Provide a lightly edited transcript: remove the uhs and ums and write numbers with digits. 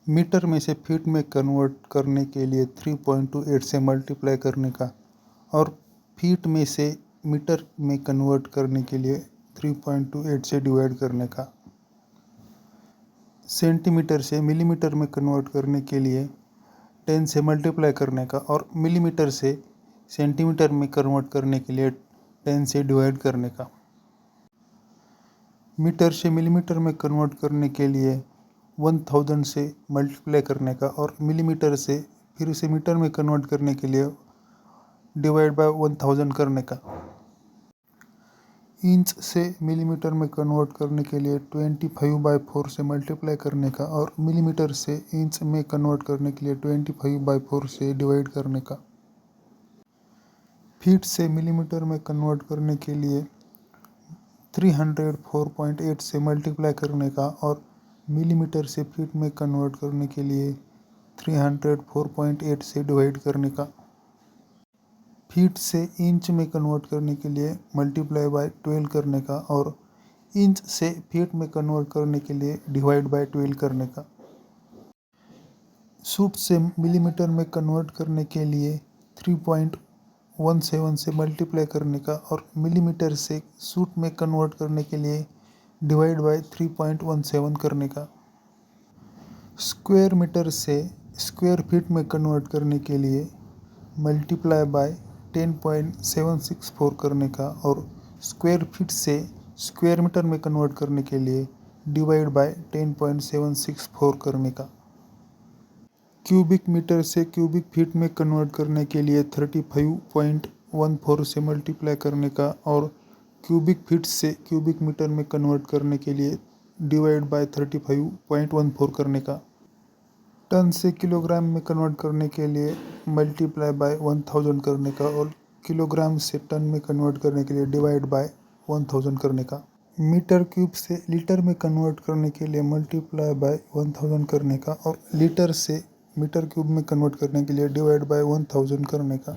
Metre में से feet में कन्वर्ट करने के लिए 3.28 से मल्टीप्लाई करने का और फीट में से मीटर में कन्वर्ट करने के लिए 3.28 से डिवाइड करने का। सेंटीमीटर से मिलीमीटर में कन्वर्ट करने के लिए 10 से मल्टीप्लाई करने का और मिलीमीटर से सेंटीमीटर में कन्वर्ट करने के लिए 10 से डिवाइड करने का। मीटर से मिलीमीटर में कन्वर्ट करने के लिए 1000 से मल्टीप्लाई करने का और मिलीमीटर से फिर से मीटर में कन्वर्ट करने के लिए डिवाइड बाय 1000 करने का। इंच से मिलीमीटर में कन्वर्ट करने के लिए 25/4 से मल्टीप्लाई करने का और मिलीमीटर से इंच में कन्वर्ट करने के लिए 25/4 से डिवाइड करने का। फीट से मिलीमीटर में कन्वर्ट करने के लिए 304.8 से मल्टीप्लाई करने का और मिलीमीटर से फीट में कन्वर्ट करने के लिए 304.8 से डिवाइड करने का। फीट से इंच में कन्वर्ट करने के लिए मल्टीप्लाई बाय 12 करने का और इंच से फीट में कन्वर्ट करने के लिए डिवाइड बाय 12 करने का। फुट से मिलीमीटर में कन्वर्ट करने के लिए 3.17 से मल्टीप्लाई करने का और मिलीमीटर से फुट में कन्वर्ट करने के लिए डिवाइड बाय 3.17 करने का। स्क्वायर मीटर से स्क्वायर फीट में कन्वर्ट करने के लिए मल्टीप्लाई बाय 10.764 करने का और स्क्वायर फीट से स्क्वायर मीटर में कन्वर्ट करने के लिए डिवाइड बाय 10.764 करने का। क्यूबिक मीटर से क्यूबिक फीट में कन्वर्ट करने के लिए 35.14 से मल्टीप्लाई करने का और क्यूबिक फीट से क्यूबिक मीटर में कन्वर्ट करने के लिए डिवाइड बाय 35.14 करने का। टन से किलोग्राम में कन्वर्ट करने के लिए मल्टीप्लाई बाय 1000 करने का और किलोग्राम से टन में कन्वर्ट करने के लिए डिवाइड बाय 1000 करने का। मीटर क्यूब से लीटर में कन्वर्ट करने के लिए मल्टीप्लाई बाय 1000 करने का और लीटर से मीटर क्यूब में कन्वर्ट करने के लिए डिवाइड बाय 1000 करने का।